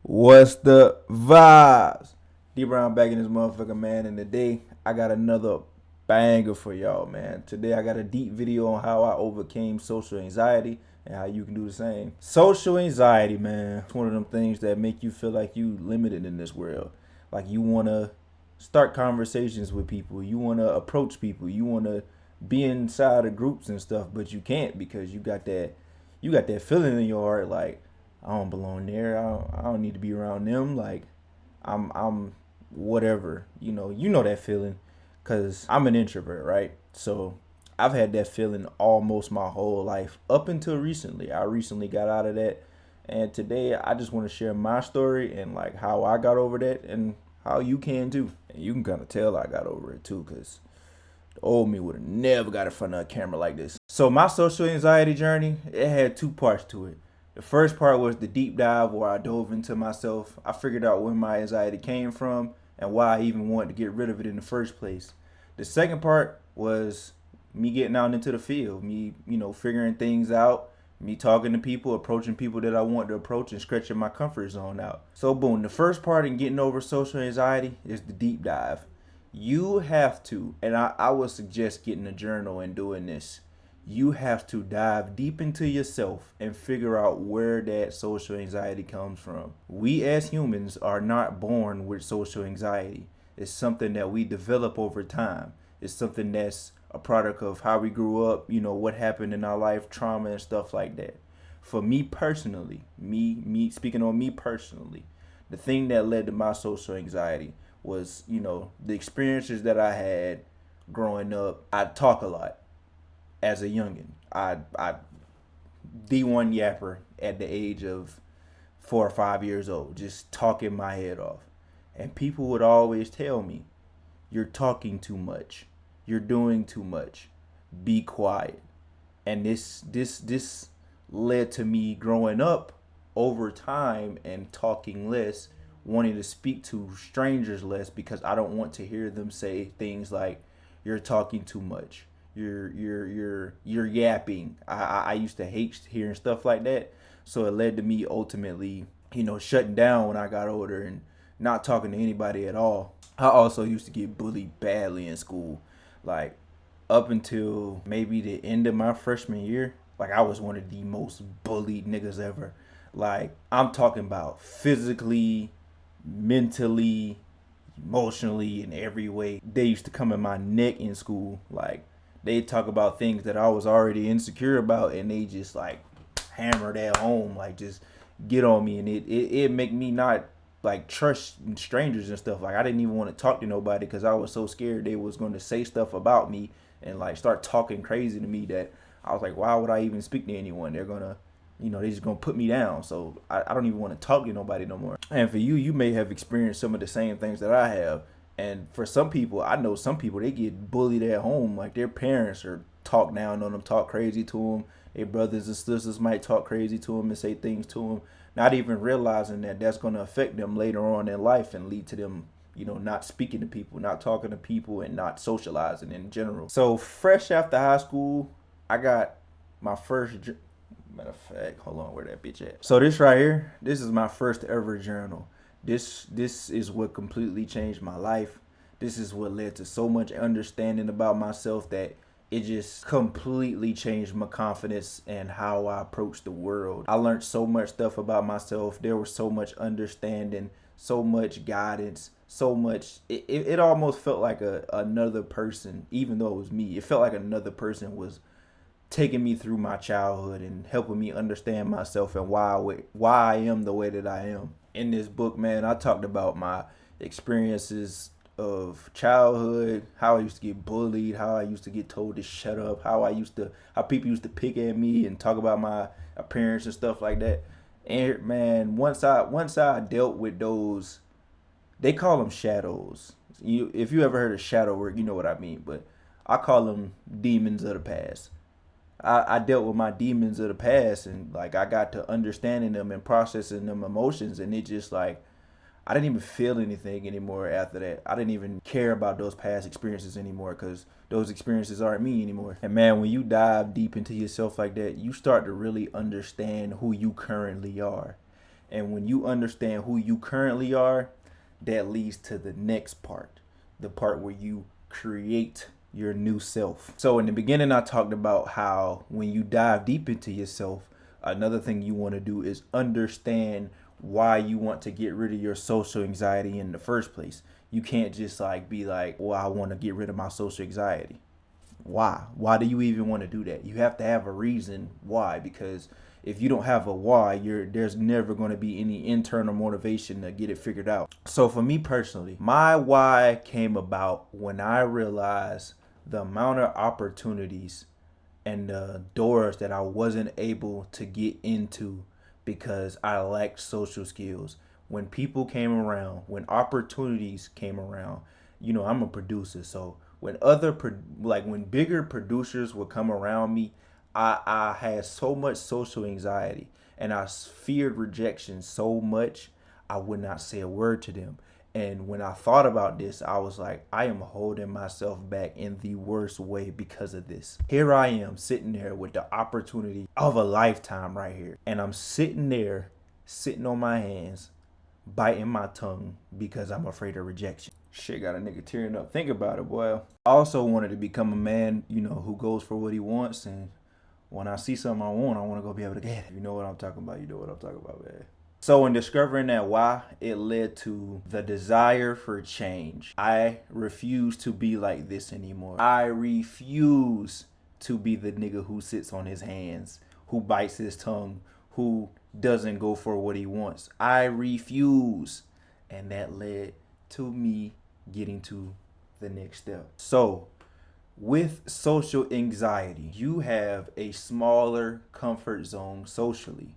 What's the vibes? D Brown back in this motherfucker, man. And today I got another banger for y'all, man. Today I got a deep video on how I overcame social anxiety and how you can do the same. Social anxiety, man. It's one of them things that make you feel like you limited in this world. Like you wanna start conversations with people. You wanna approach people. You wanna be inside of groups and stuff, but you can't because you got that feeling in your heart like I don't belong there. I don't need to be around them. Like I'm whatever. You know that feeling, cause I'm an introvert, right? So I've had that feeling almost my whole life up until recently. I recently got out of that, and today I just want to share my story and like how I got over that and how you can too. And you can kind of tell I got over it too, cause the old me would have never got in front of a camera like this. So my social anxiety journey, it had two parts to it. The first part was the deep dive where I dove into myself. I figured out where my anxiety came from and why I even wanted to get rid of it in the first place. The second part was me getting out into the field, me, figuring things out, me talking to people, approaching people that I want to approach and stretching my comfort zone out. So boom, the first part in getting over social anxiety is the deep dive. You have to, and I would suggest getting a journal and doing this. You have to dive deep into yourself and figure out where that social anxiety comes from. We as humans are not born with social anxiety. It's something that we develop over time. It's something that's a product of how we grew up, what happened in our life, trauma and stuff like that. For me personally, me speaking on me personally, the thing that led to my social anxiety was, the experiences that I had growing up. I talk a lot as a youngin. I D1 yapper at the age of 4 or 5 years old, just talking my head off. And people would always tell me, "You're talking too much. You're doing too much. Be quiet." And this led to me growing up over time and talking less, wanting to speak to strangers less because I don't want to hear them say things like, "You're talking too much. You're yapping." I used to hate hearing stuff like that. So it led to me ultimately, shutting down when I got older and not talking to anybody at all. I also used to get bullied badly in school. Like up until maybe the end of my freshman year, like I was one of the most bullied niggas ever. Like I'm talking about physically, mentally, emotionally, in every way. They used to come in my neck in school. Like they talk about things that I was already insecure about, and they just like hammer that home, like just get on me, and it make me not like trust strangers and stuff. Like I didn't even want to talk to nobody because I was so scared they was going to say stuff about me and like start talking crazy to me that I was like, why would I even speak to anyone? They're gonna, they just gonna put me down. So I don't even want to talk to nobody no more. And for you, you may have experienced some of the same things that I have. And for some people, I know some people, they get bullied at home. Like their parents are talk down on them, talk crazy to them. Their brothers and sisters might talk crazy to them and say things to them, not even realizing that that's going to affect them later on in life and lead to them, not speaking to people, not talking to people, and not socializing in general. So fresh after high school, I got my first. Matter of fact, hold on, where that bitch at? So this right here, this is my first ever journal. This is what completely changed my life. This is what led to so much understanding about myself that it just completely changed my confidence and how I approach the world. I learned so much stuff about myself. There was so much understanding, so much guidance, so much. It almost felt like another person, even though it was me. It felt like another person was taking me through my childhood and helping me understand myself and why I am the way that I am. In this book, man, I talked about my experiences of childhood, how I used to get bullied, how I used to get told to shut up, how people used to pick at me and talk about my appearance and stuff like that. And man, once I dealt with those, they call them shadows. If you ever heard of shadow work, you know what I mean. But I call them demons of the past. I dealt with my demons of the past, and like I got to understanding them and processing them emotions, and it just like I didn't even feel anything anymore after that. I didn't even care about those past experiences anymore because those experiences aren't me anymore. And man, when you dive deep into yourself like that, you start to really understand who you currently are. And when you understand who you currently are, that leads to the next part, the part where you create your new self. So in the beginning, I talked about how when you dive deep into yourself, another thing you want to do is understand why you want to get rid of your social anxiety in the first place. You can't just like be like, well, I want to get rid of my social anxiety. Why do you even want to do that? You have to have a reason why, because if you don't have a why, there's never going to be any internal motivation to get it figured out. So for me personally, my why came about when I realized the amount of opportunities and the doors that I wasn't able to get into because I lacked social skills. When people came around, when opportunities came around, I'm a producer, so when when bigger producers would come around me, I had so much social anxiety and I feared rejection so much I would not say a word to them. And when I thought about this, I was like, I am holding myself back in the worst way because of this. Here I am sitting there with the opportunity of a lifetime right here. And I'm sitting there, sitting on my hands, biting my tongue because I'm afraid of rejection. Shit got a nigga tearing up. Think about it, boy. I also wanted to become a man, who goes for what he wants. And when I see something I want to go be able to get it. You know what I'm talking about. You know what I'm talking about, man. So in discovering that why, it led to the desire for change. I refuse to be like this anymore. I refuse to be the nigga who sits on his hands, who bites his tongue, who doesn't go for what he wants. I refuse. And that led to me getting to the next step. So with social anxiety, you have a smaller comfort zone socially.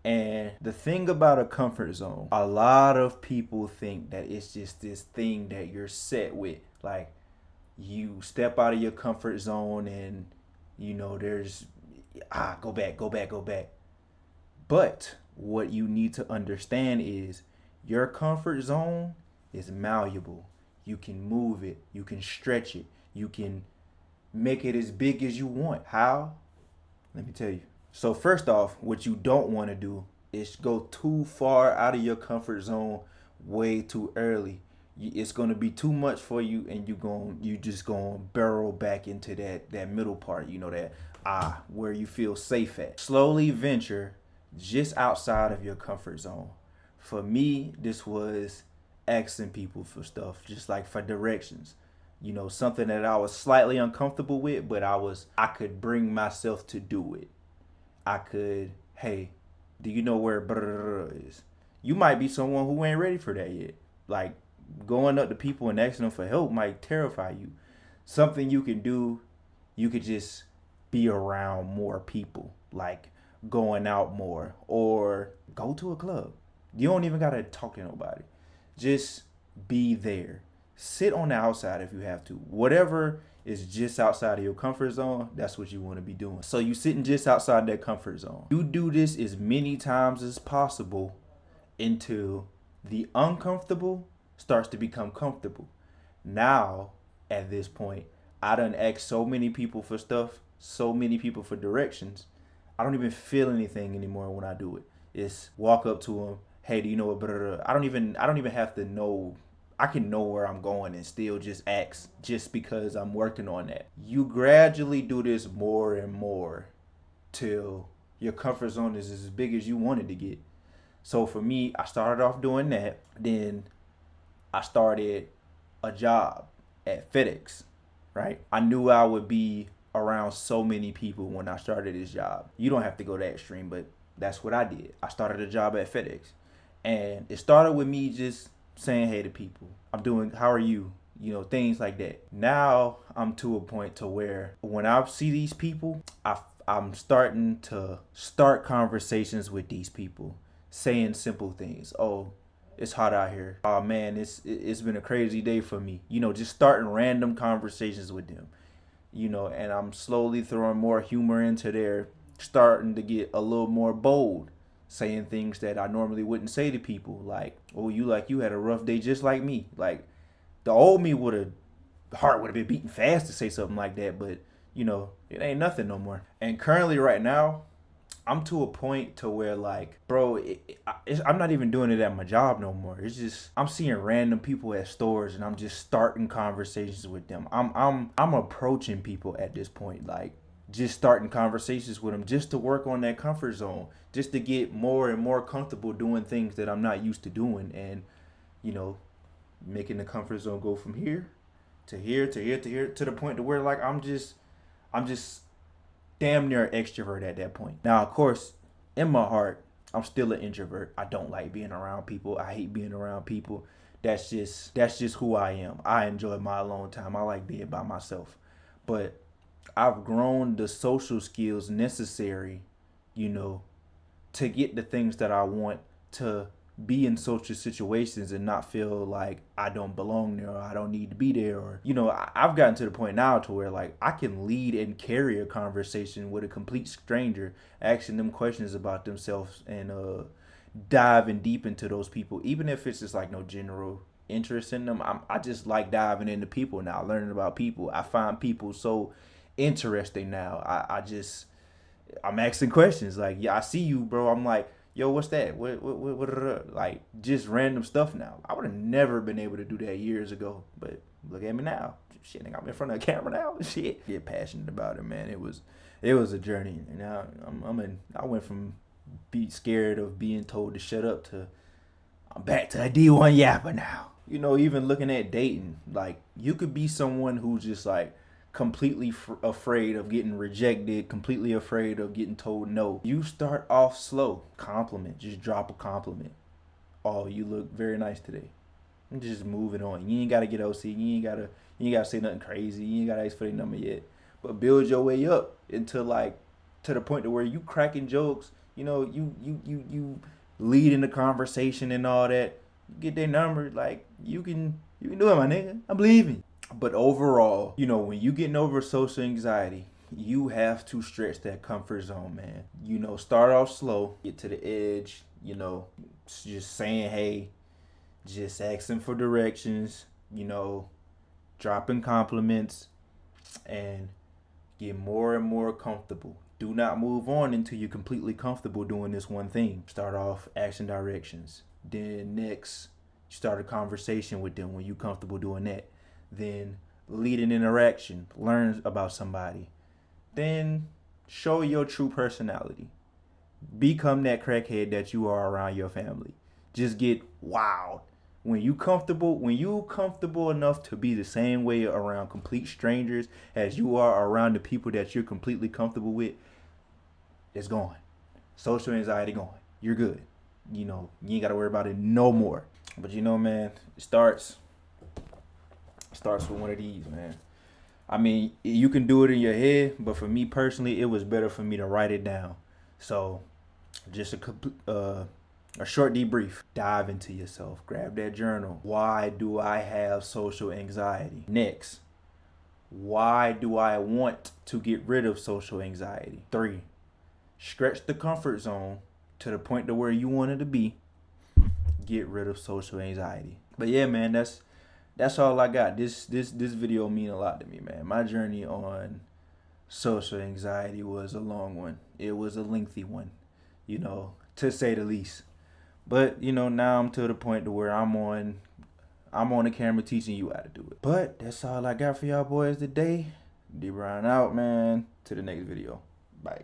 And the thing about a comfort zone, a lot of people think that it's just this thing that you're set with. Like, you step out of your comfort zone and, there's, go back, go back, go back. But what you need to understand is your comfort zone is malleable. You can move it, you can stretch it, you can make it as big as you want. How? Let me tell you. So first off, what you don't want to do is go too far out of your comfort zone way too early. It's going to be too much for you, and you just going to barrel back into that middle part, where you feel safe at. Slowly venture just outside of your comfort zone. For me, this was asking people for stuff, just like for directions. Something that I was slightly uncomfortable with, but I could bring myself to do it. I could, hey, do you know where blah, blah, blah is? You might be someone who ain't ready for that yet. Like, going up to people and asking them for help might terrify you. Something you can do, you could just be around more people, like going out more or go to a club. You don't even gotta talk to nobody. Just be there. Sit on the outside if you have to. Whatever is just outside of your comfort zone, that's what you want to be doing. So you sitting just outside that comfort zone. You do this as many times as possible until the uncomfortable starts to become comfortable. Now, at this point, I done asked so many people for stuff, so many people for directions. I don't even feel anything anymore when I do it. It's walk up to them, hey, do you know what? Blah, blah, blah. I don't even have to know. I can know where I'm going and still just ask, just because I'm working on that. You gradually do this more and more till your comfort zone is as big as you want it to get. So for me, I started off doing that. Then I started a job at FedEx, right? I knew I would be around so many people when I started this job. You don't have to go that extreme, but that's what I did. I started a job at FedEx. And it started with me just saying hey to people. How are you? Things like that. Now I'm to a point to where when I see these people, I'm starting to start conversations with these people, saying simple things. Oh, it's hot out here. Oh man, it's been a crazy day for me. Just starting random conversations with them. And I'm slowly throwing more humor into there, starting to get a little more bold, saying things that I normally wouldn't say to people, like, oh, you had a rough day just like me. Like, the old me heart would have been beating fast to say something like that, but it ain't nothing no more. And currently right now, I'm to a point to where like, bro, I'm not even doing it at my job no more. It's just I'm seeing random people at stores and I'm just starting conversations with them. I'm approaching people at this point, like just starting conversations with them just to work on that comfort zone, just to get more and more comfortable doing things that I'm not used to doing, and you know, making the comfort zone go from here to here to here to here to the point to where like I'm just damn near an extrovert at that point. Now, of course, in my heart, I'm still an introvert. I don't like being around people. I hate being around people. That's just who I am. I enjoy my alone time. I like being by myself. But I've grown the social skills necessary, you know, to get the things that I want, to be in social situations and not feel like I don't belong there, or I don't need to be there, or I've gotten to the point now to where like I can lead and carry a conversation with a complete stranger, asking them questions about themselves and diving deep into those people, even if it's just like no general interest in them. I just like diving into people now, learning about people. I find people so interesting now. I'm asking questions like, yeah, I see you, bro. I'm like, yo, what's that? What, like just random stuff now. I would have never been able to do that years ago, but look at me now. Shit, I'm in front of a camera now. Shit, get passionate about it, man. It was a journey. And now I went from be scared of being told to shut up to I'm back to a D1 yapper now. Even looking at dating, like you could be someone who's just like completely afraid of getting rejected, completely afraid of getting told no. You start off slow. Compliment. Just drop a compliment. Oh, you look very nice today. And just moving on. You ain't gotta get OC. You ain't gotta say nothing crazy. You ain't gotta ask for their number yet. But build your way up until like to the point to where you cracking jokes. You leading the conversation and all that. You get their number. Like you can do it, my nigga. I believe in you. But overall, when you getting over social anxiety, you have to stretch that comfort zone, man. Start off slow, get to the edge, just saying hey, just asking for directions, dropping compliments, and get more and more comfortable. Do not move on until you're completely comfortable doing this one thing. Start off asking directions. Then next, start a conversation with them when you're comfortable doing that. Then lead an interaction, learn about somebody. Then show your true personality. Become that crackhead that you are around your family. Just get wild. When you comfortable enough to be the same way around complete strangers as you are around the people that you're completely comfortable with, it's gone. Social anxiety gone. You're good. You ain't gotta worry about it no more. But man, it starts with one of these, man. I mean, you can do it in your head, but for me personally, it was better for me to write it down. So, just a short debrief. Dive into yourself. Grab that journal. Why do I have social anxiety? Next, why do I want to get rid of social anxiety? 3, stretch the comfort zone to the point to where you want it to be. Get rid of social anxiety. But yeah, man, that's all I got. This video mean a lot to me, man. My journey on social anxiety was a long one. It was a lengthy one, to say the least. But now I'm to the point to where I'm on the camera teaching you how to do it. But that's all I got for y'all boys today. D Brown out, man. To the next video. Bye.